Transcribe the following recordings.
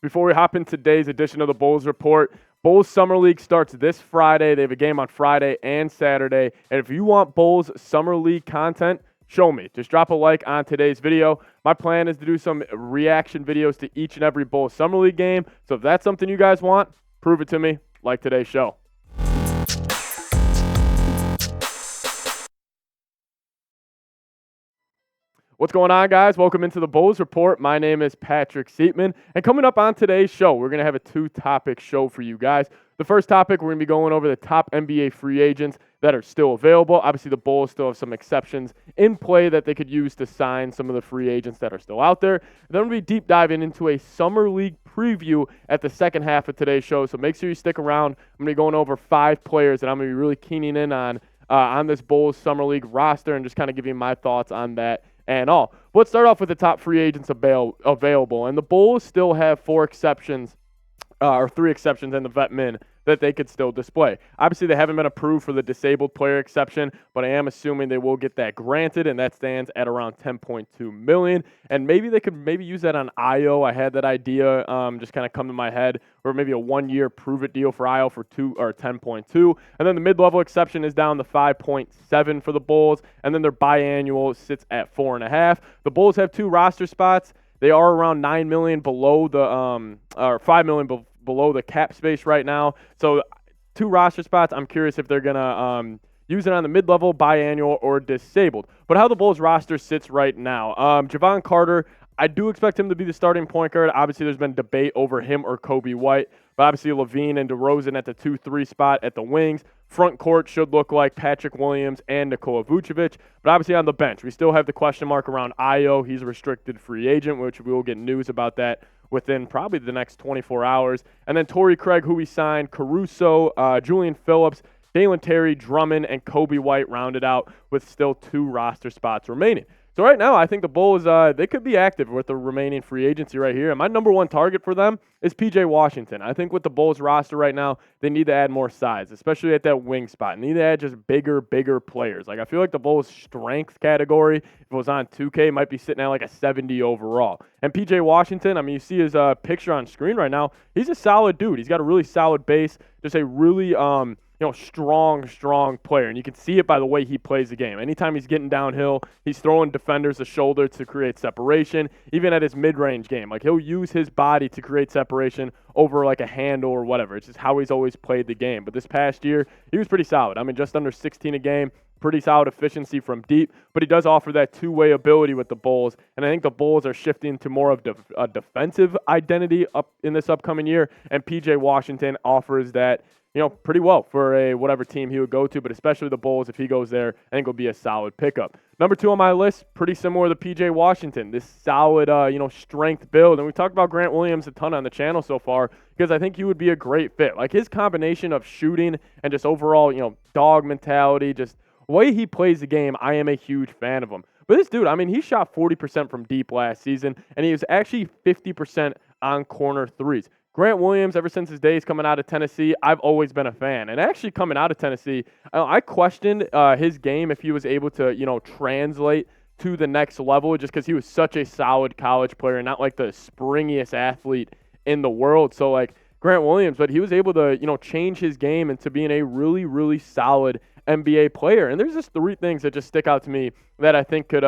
Before we hop in today's edition of the Bulls Report, Bulls Summer League starts this Friday. They have a game on Friday and Saturday. And if you want Bulls Summer League content, show me. Just drop a like on today's video. My plan is to do some reaction videos to each and every Bulls Summer League game. So if that's something you guys want, prove it to me like today's show. What's going on, guys? Welcome into the Bulls Report. My name is Patrick Siepman, and coming up on today's show, we're going to have a two-topic show for you guys. The first topic, we're going to be going over the top NBA free agents that are still available. Obviously, the Bulls still have some exceptions in play that they could use to sign some of the free agents that are still out there. Then we'll be deep diving into a Summer League preview at the second half of today's show, so make sure you stick around. I'm going to be going over 5 players that I'm going to be really keening in on this Bulls Summer League roster and just kind of giving my thoughts on that and all. But let's start off with the top free agents available. And the Bulls still have 3 exceptions in the vet min that they could still display. Obviously, they haven't been approved for the disabled player exception, but I am assuming they will get that granted, and that stands at around $10.2 million. And maybe they could use that on Io. I had that idea just kind of come to my head, or maybe a 1-year prove-it deal for Io for 10.2. And then the mid-level exception is down to 5.7 for the Bulls, and then their biannual sits at 4.5. The Bulls have 2 roster spots. They are around $9 million below the or $5 million below the cap space right now. So 2 roster spots. I'm curious if they're gonna use it on the mid-level, biannual, or disabled. But how the Bulls roster sits right now, Javon Carter, I do expect him to be the starting point guard. Obviously, there's been debate over him or Kobe White, but obviously LaVine and DeRozan at the 2-3 spot at the wings. Front court should look like Patrick Williams and Nikola Vucevic. But obviously on the bench, we still have the question mark around Io. He's a restricted free agent, which we will get news about that within probably the next 24 hours. And then Torrey Craig, who we signed, Caruso, Julian Phillips, Dalen Terry, Drummond, and Kobe White rounded out with still 2 roster spots remaining. So right now, I think the Bulls, they could be active with the remaining free agency right here. And my number 1 target for them is P.J. Washington. I think with the Bulls roster right now, they need to add more size, especially at that wing spot. They need to add just bigger players. Like, I feel like the Bulls' strength category, if it was on 2K, might be sitting at like a 70 overall. And P.J. Washington, I mean, you see his picture on screen right now. He's a solid dude. He's got a really solid base, just a really strong player. And you can see it by the way he plays the game. Anytime he's getting downhill, he's throwing defenders a shoulder to create separation, even at his mid-range game. Like, he'll use his body to create separation over like a handle or whatever. It's just how he's always played the game. But this past year, he was pretty solid. I mean, just under 16 a game, pretty solid efficiency from deep, but he does offer that two-way ability with the Bulls, and I think the Bulls are shifting to more of a defensive identity up in this upcoming year, and P.J. Washington offers that pretty well for a whatever team he would go to, but especially the Bulls, if he goes there, I think will be a solid pickup. Number 2 on my list, pretty similar to P.J. Washington, this solid, strength build. And we talked about Grant Williams a ton on the channel so far because I think he would be a great fit. Like, his combination of shooting and just overall, dog mentality, just the way he plays the game, I am a huge fan of him. But this dude, I mean, he shot 40% from deep last season, and he was actually 50% on corner threes. Grant Williams, ever since his days coming out of Tennessee, I've always been a fan. And actually coming out of Tennessee, I questioned his game if he was able to, translate to the next level just because he was such a solid college player and not like the springiest athlete in the world. So, like, Grant Williams, but he was able to, change his game into being a really, really solid NBA player. And there's just 3 things that just stick out to me that I think could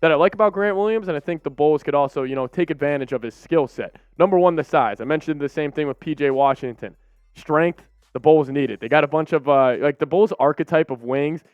that I like about Grant Williams, and I think the Bulls could also, take advantage of his skill set. Number 1, the size. I mentioned the same thing with P.J. Washington. Strength, the Bulls need it. They got a bunch of, the Bulls archetype of wings,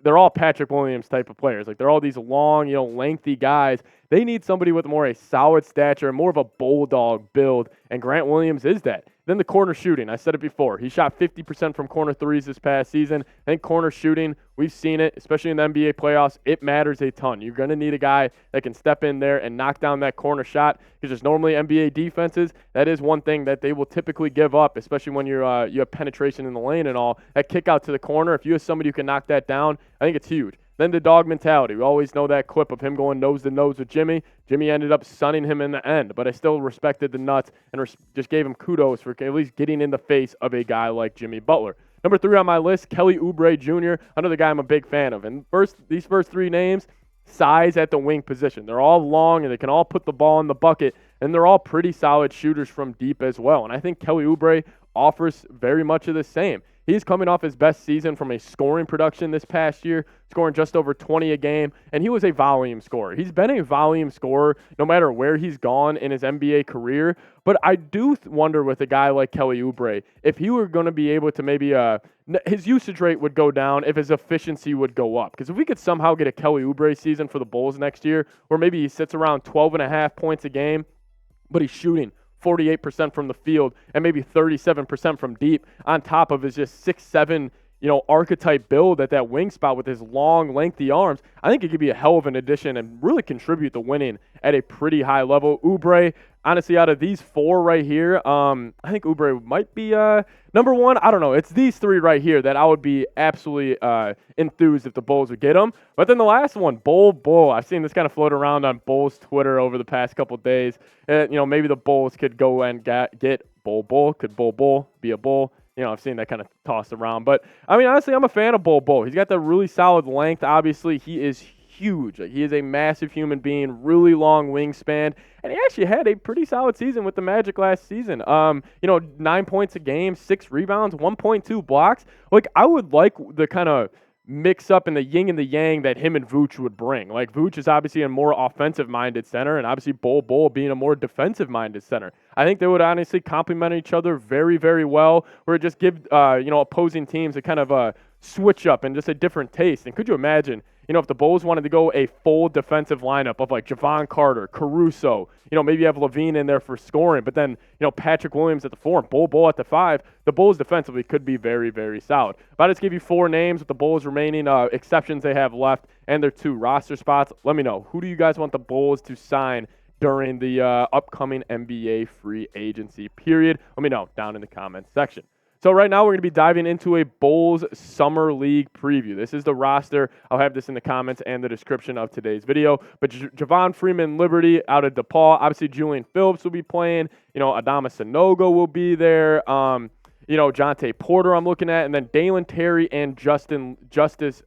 they're all Patrick Williams type of players. Like, they're all these long, lengthy guys. They need somebody with more a solid stature and more of a bulldog build, and Grant Williams is that. Then the corner shooting. I said it before. He shot 50% from corner threes this past season. I think corner shooting, we've seen it, especially in the NBA playoffs. It matters a ton. You're going to need a guy that can step in there and knock down that corner shot because there's normally NBA defenses. That is one thing that they will typically give up, especially when you have penetration in the lane and all. That kick out to the corner, if you have somebody who can knock that down, I think it's huge. Then the dog mentality. We always know that clip of him going nose-to-nose with Jimmy. Jimmy ended up sunning him in the end, but I still respected the nuts and just gave him kudos for at least getting in the face of a guy like Jimmy Butler. Number 3 on my list, Kelly Oubre Jr., another guy I'm a big fan of. And these first 3 names, size at the wing position. They're all long, and they can all put the ball in the bucket and they're all pretty solid shooters from deep as well. And I think Kelly Oubre offers very much of the same. He's coming off his best season from a scoring production this past year, scoring just over 20 a game, and he was a volume scorer. He's been a volume scorer no matter where he's gone in his NBA career, but I do wonder with a guy like Kelly Oubre, if he were going to be able to maybe his usage rate would go down if his efficiency would go up. Because if we could somehow get a Kelly Oubre season for the Bulls next year, where maybe he sits around 12.5 points a game, but he's shooting 48% from the field and maybe 37% from deep, on top of his just 6'7", archetype build at that wing spot with his long, lengthy arms, I think it could be a hell of an addition and really contribute to winning at a pretty high level. Oubre, honestly, out of these four right here, I think Oubre might be number one. I don't know. It's these three right here that I would be absolutely enthused if the Bulls would get them. But then the last one, Bull. I've seen this kind of float around on Bulls Twitter over the past couple of days. Maybe the Bulls could go and get Bull. Could Bull be a Bull? I've seen that kind of tossed around. But, I mean, honestly, I'm a fan of Bull. He's got the really solid length. Obviously, he is huge. He is a massive human being, really long wingspan. And he actually had a pretty solid season with the Magic last season. 9 points a game, 6 rebounds, 1.2 blocks. I would like the kind of mix up in the yin and the yang that him and Vooch would bring. Vooch is obviously a more offensive-minded center, and obviously Bull being a more defensive-minded center. I think they would honestly complement each other very, very well, where it just give opposing teams a kind of a switch up and just a different taste. And could you imagine, if the Bulls wanted to go a full defensive lineup of Javon Carter, Caruso, maybe you have Levine in there for scoring, but then, Patrick Williams at the 4 and Bull at the 5, the Bulls defensively could be very, very solid. If I just give you 4 names with the Bulls remaining exceptions they have left and their 2 roster spots, let me know. Who do you guys want the Bulls to sign during the upcoming NBA free agency period? Let me know down in the comments section. So right now we're going to be diving into a Bulls Summer League preview. This is the roster. I'll have this in the comments and the description of today's video. But Javon Freeman Liberty out of DePaul. Obviously Julian Phillips will be playing. Adama Sanogo will be there. Jontay Porter I'm looking at. And then Dalen Terry and Justin Lewis,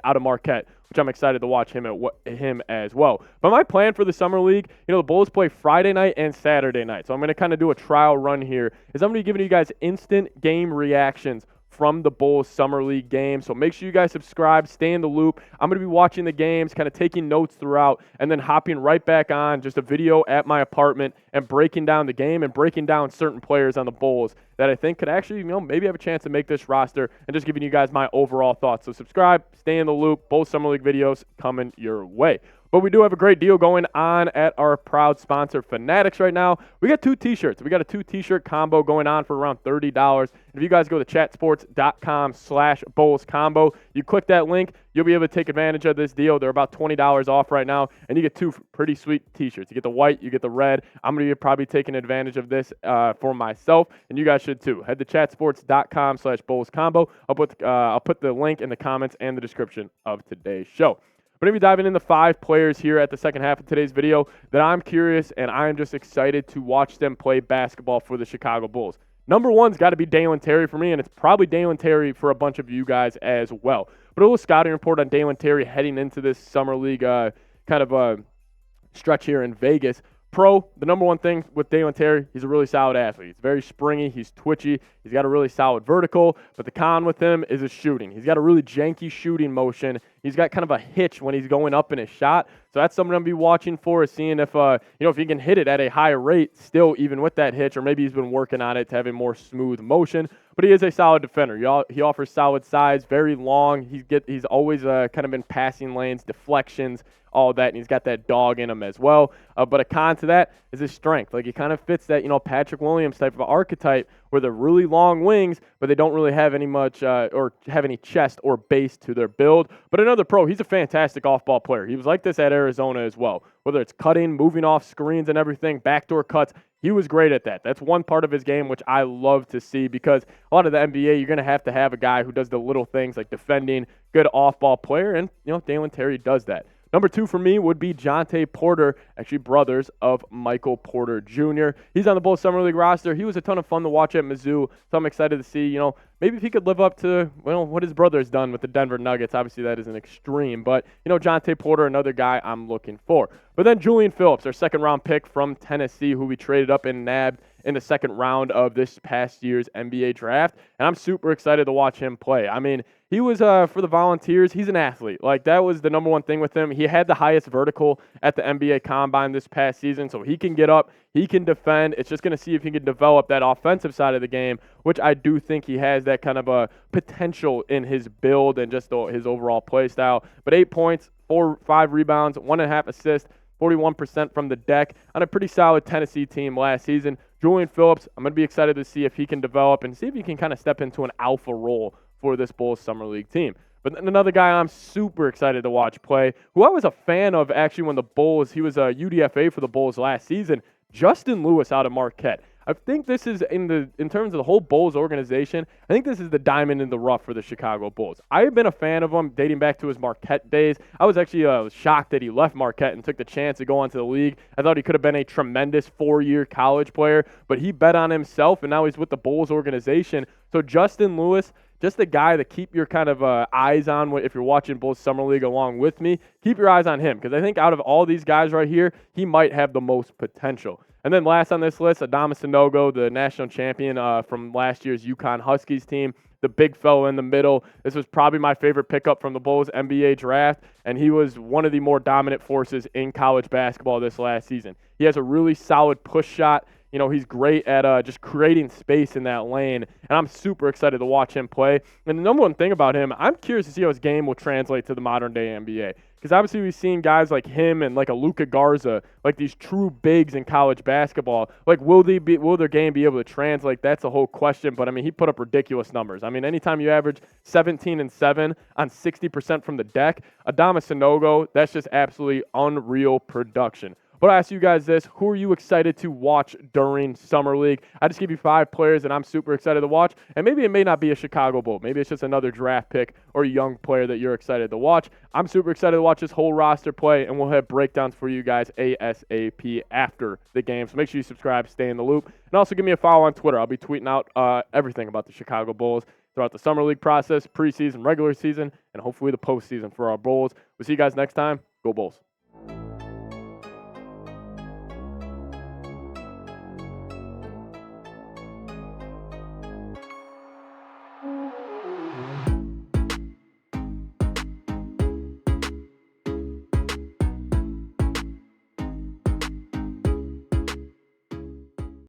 out of Marquette, which I'm excited to watch him as well. But my plan for the Summer League, the Bulls play Friday night and Saturday night. So I'm going to kind of do a trial run here. I'm going to be giving you guys instant game reactions from the Bulls Summer League game. So make sure you guys subscribe, stay in the loop. I'm going to be watching the games, kind of taking notes throughout, and then hopping right back on just a video at my apartment and breaking down the game and breaking down certain players on the Bulls that I think could actually, maybe have a chance to make this roster, and just giving you guys my overall thoughts. So subscribe, stay in the loop. Bulls Summer League videos coming your way. But we do have a great deal going on at our proud sponsor, Fanatics, right now. We got 2 T-shirts. We got a 2 T-shirt combo going on for around $30. If you guys go to chatsports.com/Bulls combo, you click that link, you'll be able to take advantage of this deal. They're about $20 off right now, and you get 2 pretty sweet T-shirts. You get the white, you get the red. I'm going to be probably taking advantage of this for myself, and you guys should too. Head to chatsports.com/Bulls combo. I'll put the link in the comments and the description of today's show. But if you're diving into 5 players here at the second half of today's video that I'm curious and I'm just excited to watch them play basketball for the Chicago Bulls. Number 1's got to be Dalen Terry for me, and it's probably Dalen Terry for a bunch of you guys as well. But a little scouting report on Dalen Terry heading into this Summer League stretch here in Vegas. The number one thing with Dalen Terry, he's a really solid athlete. He's very springy. He's twitchy. He's got a really solid vertical. But the con with him is his shooting. He's got a really janky shooting motion. He's got kind of a hitch when he's going up in his shot. So that's something I'm going to be watching for, is seeing if if he can hit it at a higher rate still, even with that hitch, or maybe he's been working on it to have a more smooth motion. But he is a solid defender. He offers solid size, very long. He's always kind of in passing lanes, deflections, all that, and he's got that dog in him as well. But a con to that is his strength. He kind of fits that, Patrick Williams type of archetype, where they're really long wings, but they don't really have any or have any chest or base to their build. But another pro, he's a fantastic off-ball player. He was like this at Arizona as well. Whether it's cutting, moving off screens and everything, backdoor cuts, he was great at that. That's one part of his game which I love to see, because a lot of the NBA, you're going to have a guy who does the little things like defending, good off-ball player, and, Dalen Terry does that. Number 2 for me would be Jontay Porter, actually brothers of Michael Porter Jr. He's on the Bulls Summer League roster. He was a ton of fun to watch at Mizzou, so I'm excited to see, maybe if he could live up to, what his brother has done with the Denver Nuggets. Obviously, that is an extreme, but, Jontay Porter, another guy I'm looking for. But then Julian Phillips, our second-round pick from Tennessee, who we traded up and nabbed in the second round of this past year's NBA draft, and I'm super excited to watch him play. I mean, he was, for the Volunteers, he's an athlete. Like, that was the number one thing with him. He had the highest vertical at the NBA Combine this past season, so he can get up, he can defend. It's just going to see if he can develop that offensive side of the game, which I do think he has that kind of a potential in his build and just his overall play style. But 8 points, 5 rebounds, 1.5 assists, 41% from the deck on a pretty solid Tennessee team last season. Julian Phillips, I'm going to be excited to see if he can develop and see if he can kind of step into an alpha role for this Bulls Summer League team. But then another guy I'm super excited to watch play, who I was a fan of actually when the Bulls, he was a UDFA for the Bulls last season, Justin Lewis out of Marquette. I think this is, in terms of the whole Bulls organization, I think this is the diamond in the rough for the Chicago Bulls. I have been a fan of him dating back to his Marquette days. I was actually shocked that he left Marquette and took the chance to go onto the league. I thought he could have been a tremendous 4-year college player, but he bet on himself, and now he's with the Bulls organization. So Justin Lewis, just a guy to keep your kind of eyes on if you're watching Bulls Summer League along with me. Keep your eyes on him, because I think out of all these guys right here, he might have the most potential. And then last on this list, Adama Sanogo, the national champion from last year's UConn Huskies team, the big fellow in the middle. This was probably my favorite pickup from the Bulls NBA draft, and he was one of the more dominant forces in college basketball this last season. He has a really solid push shot. He's great at just creating space in that lane, and I'm super excited to watch him play. And the number one thing about him, I'm curious to see how his game will translate to the modern-day NBA. Because obviously we've seen guys like him and like a Luka Garza, like these true bigs in college basketball. Like, will their game be able to translate? That's a whole question. But, I mean, he put up ridiculous numbers. I mean, anytime you average 17 and 7 on 60% from the deck, Adama Sanogo, that's just absolutely unreal production. But I ask you guys this, who are you excited to watch during Summer League? I just give you 5 players that I'm super excited to watch, and maybe it may not be a Chicago Bull. Maybe it's just another draft pick or a young player that you're excited to watch. I'm super excited to watch this whole roster play, and we'll have breakdowns for you guys ASAP after the game. So make sure you subscribe, stay in the loop, and also give me a follow on Twitter. I'll be tweeting out everything about the Chicago Bulls throughout the Summer League process, preseason, regular season, and hopefully the postseason for our Bulls. We'll see you guys next time. Go Bulls.